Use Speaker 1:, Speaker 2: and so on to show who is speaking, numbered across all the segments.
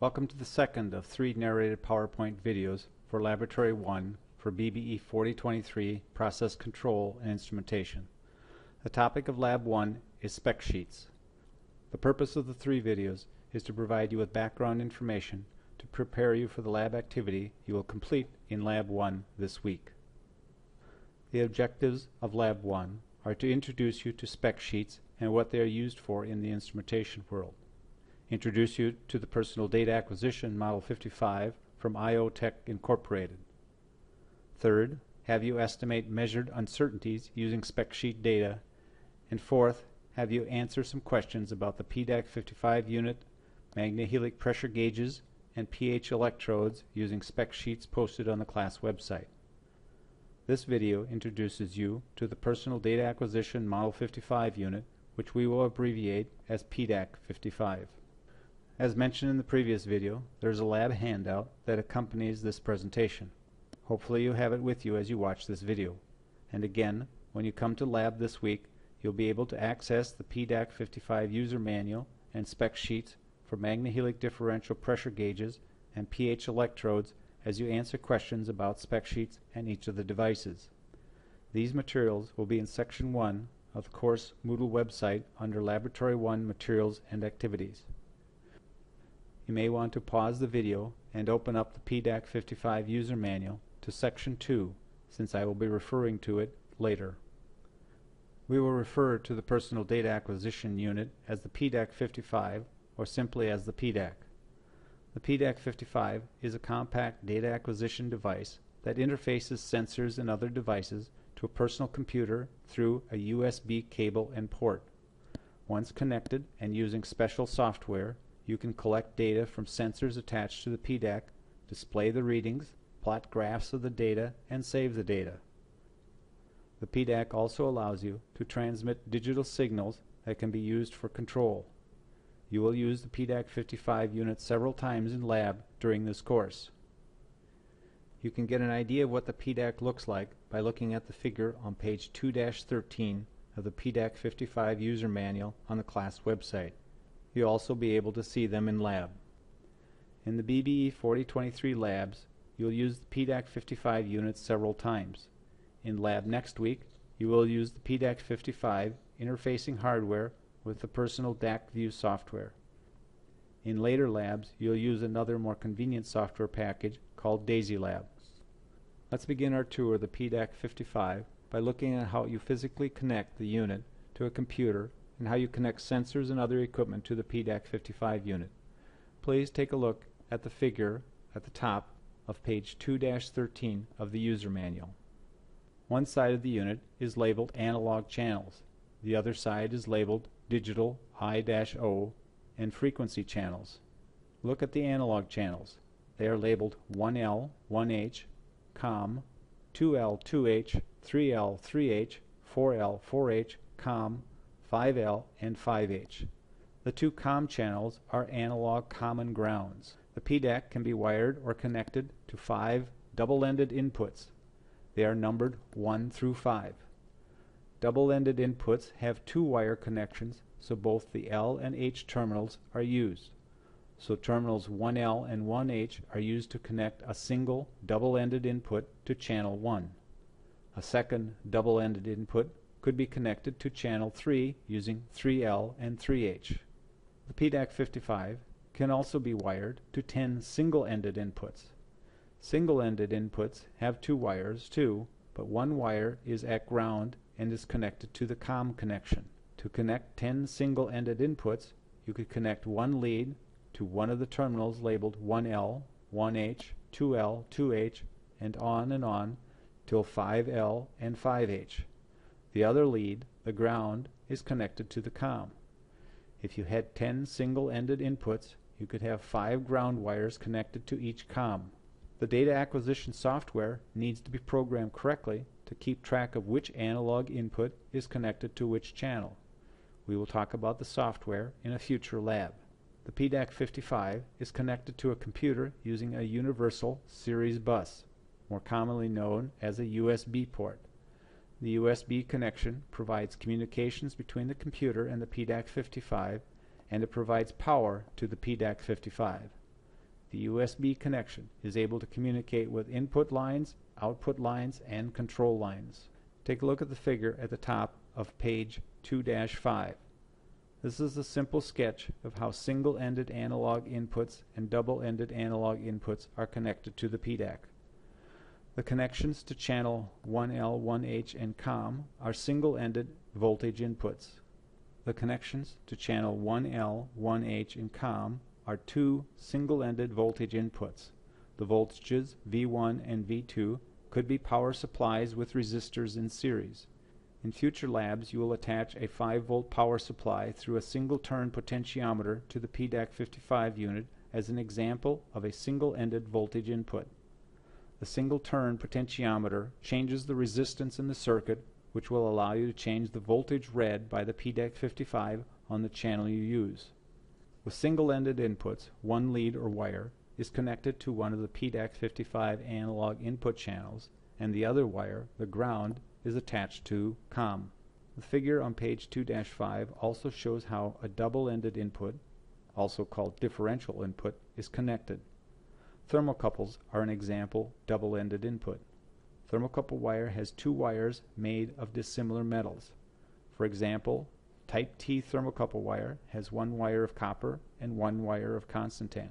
Speaker 1: Welcome to the second of 3 narrated PowerPoint videos for Laboratory 1 for BBE 4023 Process Control and Instrumentation. The topic of Lab 1 is spec sheets. The purpose of the 3 videos is to provide you with background information to prepare you for the lab activity you will complete in Lab 1 this week. The objectives of Lab 1 are to introduce you to spec sheets and what they are used for in the instrumentation world. Introduce you to the Personal Data Acquisition Model 55 from IO-Tech Incorporated. Third, have you estimate measured uncertainties using spec sheet data. And fourth, have you answer some questions about the PDAC 55 unit, magnehelic pressure gauges, and pH electrodes using spec sheets posted on the class website. This video introduces you to the Personal Data Acquisition Model 55 unit, which we will abbreviate as PDAC 55. As mentioned in the previous video, there is a lab handout that accompanies this presentation. Hopefully you have it with you as you watch this video. And again, when you come to lab this week, you'll be able to access the PDAC 55 user manual and spec sheets for magnehelic differential pressure gauges and pH electrodes as you answer questions about spec sheets and each of the devices. These materials will be in Section 1 of the course Moodle website under Laboratory 1 Materials and Activities. You may want to pause the video and open up the PDAC 55 user manual to Section 2, since I will be referring to it later. We will refer to the Personal Data Acquisition Unit as the PDAC 55 or simply as the PDAC. The PDAC 55 is a compact data acquisition device that interfaces sensors and other devices to a personal computer through a USB cable and port. Once connected and using special software, you can collect data from sensors attached to the PDAC, display the readings, plot graphs of the data, and save the data. The PDAC also allows you to transmit digital signals that can be used for control. You will use the PDAC 55 unit several times in lab during this course. You can get an idea of what the PDAC looks like by looking at the figure on page 2-13 of the PDAC 55 user manual on the class website. You'll also be able to see them in lab. In the BBE 4023 labs, you'll use the PDAC 55 units several times. In lab next week, you will use the PDAC 55 interfacing hardware with the Personal DAC View software. In later labs, you'll use another more convenient software package called Daisy Lab. Let's begin our tour of the PDAC 55 by looking at how you physically connect the unit to a computer and how you connect sensors and other equipment to the PDAC 55 unit. Please take a look at the figure at the top of page 2-13 of the user manual. One side of the unit is labeled analog channels. The other side is labeled digital I-O and frequency channels. Look at the analog channels. They are labeled 1L, 1H, COM, 2L, 2H, 3L, 3H, 4L, 4H, COM, 5L, and 5H. The 2 COM channels are analog common grounds. The PDAC can be wired or connected to 5 double-ended inputs. They are numbered 1 through 5. Double-ended inputs have 2 wire connections, so both the L and H terminals are used. So terminals 1L and 1H are used to connect a single double-ended input to channel 1. A second double-ended input could be connected to channel 3 using 3L and 3H. The PDAC 55 can also be wired to 10 single-ended inputs. Single-ended inputs have 2 wires too, but one wire is at ground and is connected to the COM connection. To connect 10 single-ended inputs, you could connect one lead to one of the terminals labeled 1L, 1H, 2L, 2H, and on till 5L and 5H. The other lead, the ground, is connected to the COM. If you had 10 single-ended inputs, you could have 5 ground wires connected to each COM. The data acquisition software needs to be programmed correctly to keep track of which analog input is connected to which channel. We will talk about the software in a future lab. The PDAC 55 is connected to a computer using a universal series bus, more commonly known as a USB port. The USB connection provides communications between the computer and the PDAC 55, and it provides power to the PDAC 55. The USB connection is able to communicate with input lines, output lines, and control lines. Take a look at the figure at the top of page 2-5. This is a simple sketch of how single-ended analog inputs and double-ended analog inputs are connected to the PDAC. The connections to channel 1L, 1H, and COM are single-ended voltage inputs. The connections to channel 1L, 1H, and COM are two single-ended voltage inputs. The voltages V1 and V2 could be power supplies with resistors in series. In future labs, you will attach a 5-volt power supply through a single-turn potentiometer to the PDAC55 unit as an example of a single-ended voltage input. The single-turn potentiometer changes the resistance in the circuit, which will allow you to change the voltage read by the PDAC55 on the channel you use. With single-ended inputs, one lead or wire is connected to one of the PDAC55 analog input channels, and the other wire, the ground, is attached to COM. The figure on page 2-5 also shows how a double-ended input, also called differential input, is connected. Thermocouples are an example double-ended input. Thermocouple wire has two wires made of dissimilar metals. For example, Type T thermocouple wire has one wire of copper and one wire of constantan.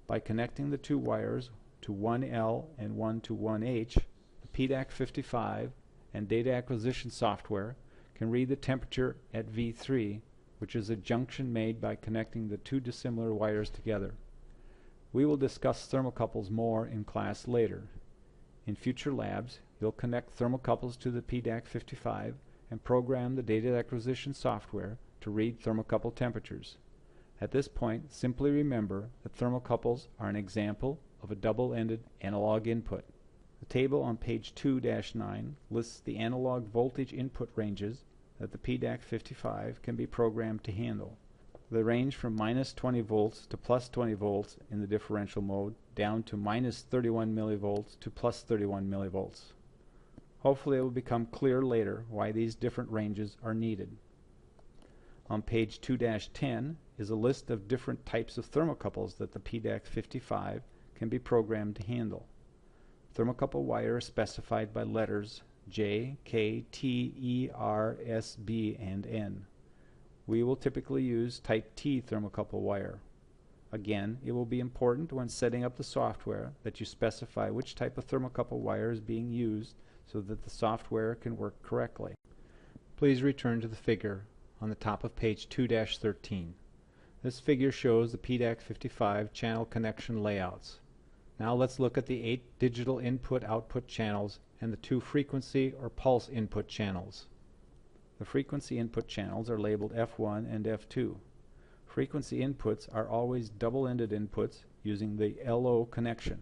Speaker 1: By connecting the two wires to 1L and one to 1H, the PDAC55 and data acquisition software can read the temperature at V3, which is a junction made by connecting the two dissimilar wires together. We will discuss thermocouples more in class later. In future labs, you'll connect thermocouples to the PDAC55 and program the data acquisition software to read thermocouple temperatures. At this point, simply remember that thermocouples are an example of a double-ended analog input. The table on page 2-9 lists the analog voltage input ranges that the PDAC55 can be programmed to handle. They range from minus 20 volts to plus 20 volts in the differential mode, down to minus 31 millivolts to plus 31 millivolts. Hopefully it will become clear later why these different ranges are needed. On page 2-10 is a list of different types of thermocouples that the PDAC55 can be programmed to handle. Thermocouple wire is specified by letters J, K, T, E, R, S, B, and N. We will typically use Type T thermocouple wire. Again, it will be important when setting up the software that you specify which type of thermocouple wire is being used so that the software can work correctly. Please return to the figure on the top of page 2-13. This figure shows the PDAC55 channel connection layouts. Now let's look at the 8 digital input-output channels and the 2 frequency or pulse input channels. The frequency input channels are labeled F1 and F2. Frequency inputs are always double-ended inputs using the LO connection.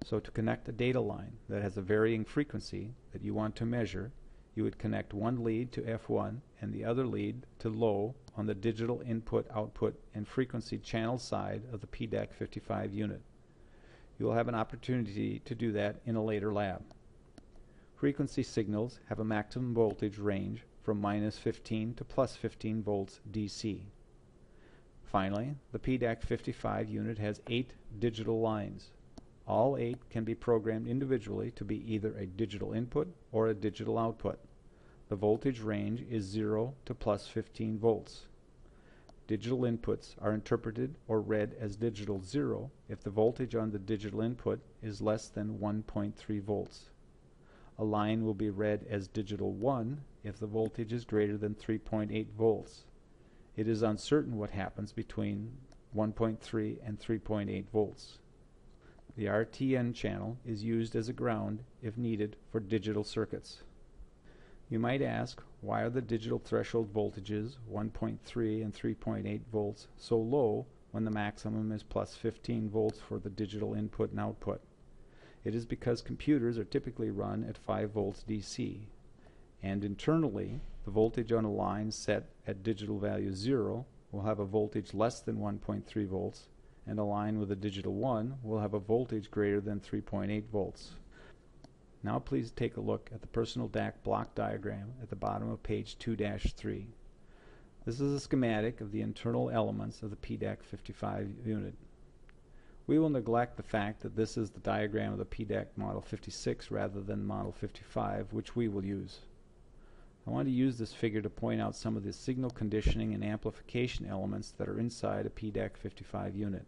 Speaker 1: So to connect a data line that has a varying frequency that you want to measure, you would connect one lead to F1 and the other lead to low on the digital input-output and frequency channel side of the PDAC55 unit. You will have an opportunity to do that in a later lab. Frequency signals have a maximum voltage range from minus 15 to plus 15 volts DC. Finally, the PDAC55 unit has 8 digital lines. All 8 can be programmed individually to be either a digital input or a digital output. The voltage range is 0 to plus 15 volts. Digital inputs are interpreted or read as digital 0 if the voltage on the digital input is less than 1.3 volts. A line will be read as digital 1 if the voltage is greater than 3.8 volts. It is uncertain what happens between 1.3 and 3.8 volts. The RTN channel is used as a ground if needed for digital circuits. You might ask, why are the digital threshold voltages 1.3 and 3.8 volts so low when the maximum is plus 15 volts for the digital input and output? It is because computers are typically run at 5 volts DC, and internally the voltage on a line set at digital value 0 will have a voltage less than 1.3 volts, and a line with a digital 1 will have a voltage greater than 3.8 volts. Now please take a look at the personal DAC block diagram at the bottom of page 2-3. This is a schematic of the internal elements of the PDAC55 unit. We will neglect the fact that this is the diagram of the PDAC Model 56 rather than Model 55, which we will use. I want to use this figure to point out some of the signal conditioning and amplification elements that are inside a PDAC 55 unit.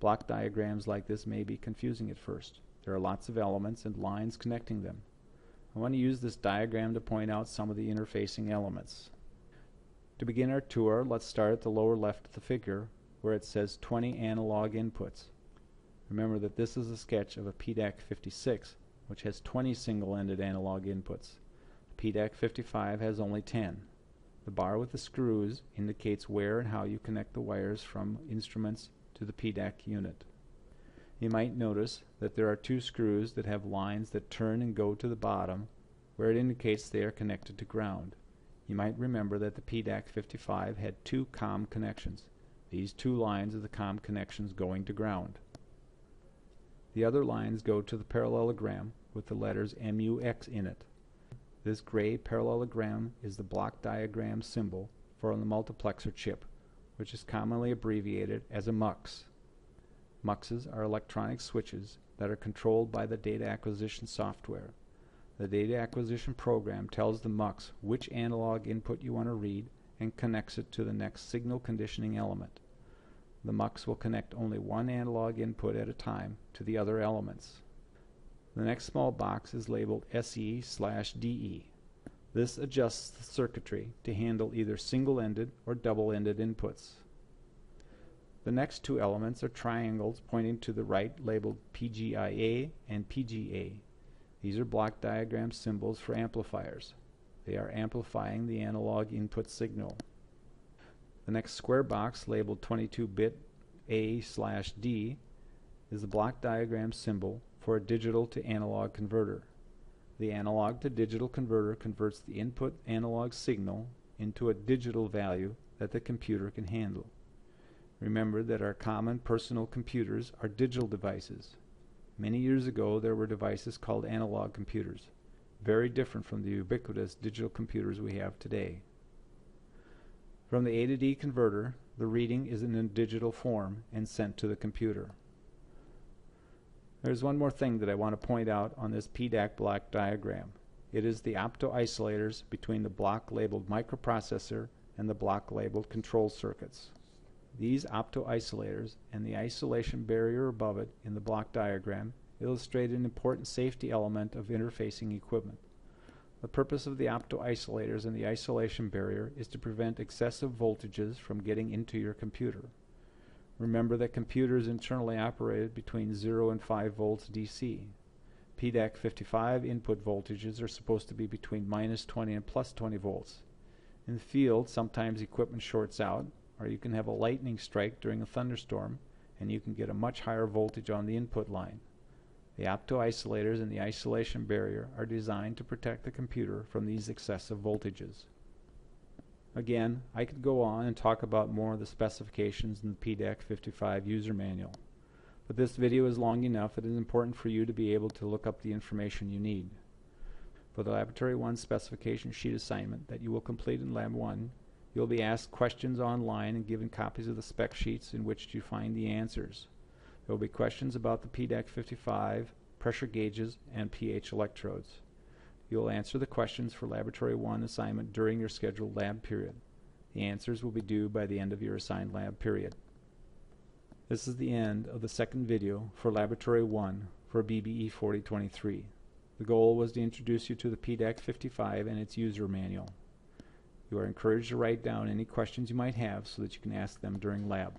Speaker 1: Block diagrams like this may be confusing at first. There are lots of elements and lines connecting them. I want to use this diagram to point out some of the interfacing elements. To begin our tour, let's start at the lower left of the figure where it says 20 analog inputs. Remember that this is a sketch of a PDAC 56, which has 20 single-ended analog inputs. The PDAC 55 has only 10. The bar with the screws indicates where and how you connect the wires from instruments to the PDAC unit. You might notice that there are two screws that have lines that turn and go to the bottom, where it indicates they are connected to ground. You might remember that the PDAC 55 had two COM connections. These two lines are the COM connections going to ground. The other lines go to the parallelogram with the letters MUX in it. This gray parallelogram is the block diagram symbol for the multiplexer chip, which is commonly abbreviated as a MUX. MUXes are electronic switches that are controlled by the data acquisition software. The data acquisition program tells the MUX which analog input you want to read and connects it to the next signal conditioning element. The MUX will connect only one analog input at a time to the other elements. The next small box is labeled SE/DE. This adjusts the circuitry to handle either single-ended or double-ended inputs. The next two elements are triangles pointing to the right labeled PGIA and PGA. These are block diagram symbols for amplifiers. They are amplifying the analog input signal. The next square box labeled 22-bit A/D is the block diagram symbol for a digital to analog converter. The analog to digital converter converts the input analog signal into a digital value that the computer can handle. Remember that our common personal computers are digital devices. Many years ago there were devices called analog computers, very different from the ubiquitous digital computers we have today. From the A to D converter, the reading is in a digital form and sent to the computer. There's one more thing that I want to point out on this PDAC block diagram. It is the opto-isolators between the block labeled microprocessor and the block labeled control circuits. These opto-isolators and the isolation barrier above it in the block diagram illustrate an important safety element of interfacing equipment. The purpose of the opto-isolators and the isolation barrier is to prevent excessive voltages from getting into your computer. Remember that computers internally operated between 0 and 5 volts DC. PDAC 55 input voltages are supposed to be between -20 and +20 volts. In the field, sometimes equipment shorts out, or you can have a lightning strike during a thunderstorm, and you can get a much higher voltage on the input line. The opto-isolators and the isolation barrier are designed to protect the computer from these excessive voltages. Again, I could go on and talk about more of the specifications in the PDAC 55 user manual, but this video is long enough that it is important for you to be able to look up the information you need. For the Laboratory 1 specification sheet assignment that you will complete in Lab 1, you will be asked questions online and given copies of the spec sheets in which to find the answers. There will be questions about the PDAC 55, pressure gauges, and pH electrodes. You will answer the questions for Laboratory 1 assignment during your scheduled lab period. The answers will be due by the end of your assigned lab period. This is the end of the second video for Laboratory 1 for BBE 4023. The goal was to introduce you to the PDAC 55 and its user manual. You are encouraged to write down any questions you might have so that you can ask them during lab.